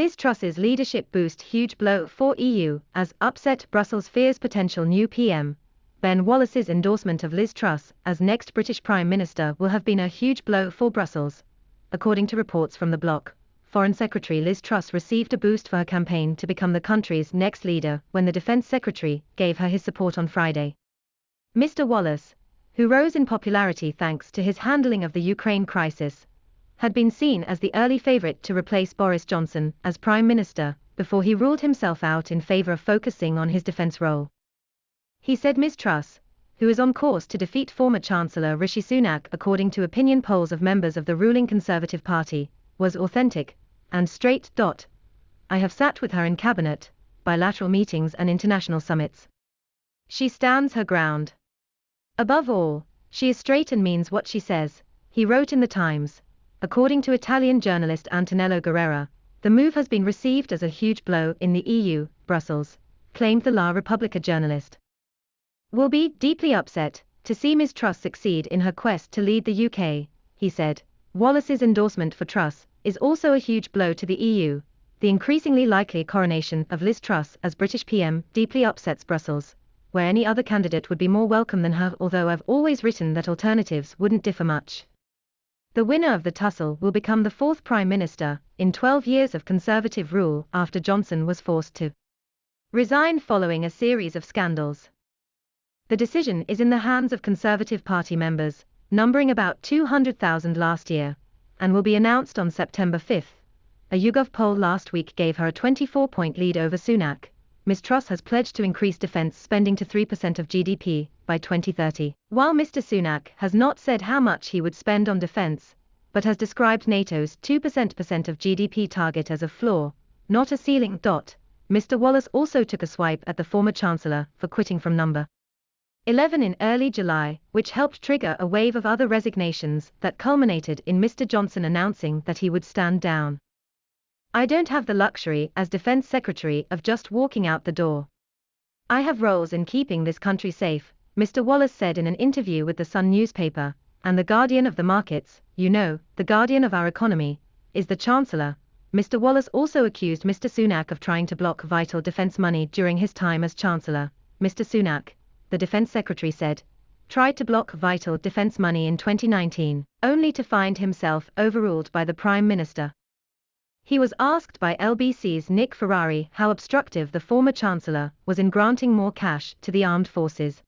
Liz Truss's leadership boost huge blow for EU as upset Brussels fears potential new PM. Ben Wallace's endorsement of Liz Truss as next British Prime Minister will have been a huge blow for Brussels. According to reports from the bloc, Foreign Secretary Liz Truss received a boost for her campaign to become the country's next leader when the Defence Secretary gave her his support on Friday. Mr. Wallace, who rose in popularity thanks to his handling of the Ukraine crisis, had been seen as the early favourite to replace Boris Johnson as Prime Minister before he ruled himself out in favour of focusing on his defence role. He said Ms. Truss, who is on course to defeat former Chancellor Rishi Sunak according to opinion polls of members of the ruling Conservative Party, was authentic and straight. I have sat with her in cabinet, bilateral meetings and international summits. She stands her ground. Above all, she is straight and means what she says, he wrote in the Times. According to Italian journalist Antonello Guerrera, the move has been received as a huge blow in the EU, Brussels, claimed the La Repubblica journalist. Will be deeply upset to see Ms. Truss succeed in her quest to lead the UK, he said. Wallace's endorsement for Truss is also a huge blow to the EU. The increasingly likely coronation of Liz Truss as British PM deeply upsets Brussels, where any other candidate would be more welcome than her, although I've always written that alternatives wouldn't differ much. The winner of the tussle will become the fourth Prime Minister in 12 years of Conservative rule after Johnson was forced to resign following a series of scandals. The decision is in the hands of Conservative Party members, numbering about 200,000 last year, and will be announced on September 5. A YouGov poll last week gave her a 24-point lead over Sunak. Ms. Truss has pledged to increase defence spending to 3% of GDP by 2030. While Mr. Sunak has not said how much he would spend on defence, but has described NATO's 2% of GDP target as a floor, not a ceiling. Mr. Wallace also took a swipe at the former Chancellor for quitting from number 11 in early July, which helped trigger a wave of other resignations that culminated in Mr. Johnson announcing that he would stand down. I don't have the luxury as Defence Secretary of just walking out the door. I have roles in keeping this country safe, Mr. Wallace said in an interview with the Sun newspaper, and the guardian of the markets, you know, the guardian of our economy, is the Chancellor. Mr. Wallace also accused Mr. Sunak of trying to block vital defence money during his time as Chancellor. Mr. Sunak, the Defence Secretary said, tried to block vital defence money in 2019, only to find himself overruled by the Prime Minister. He was asked by LBC's Nick Ferrari how obstructive the former Chancellor was in granting more cash to the armed forces.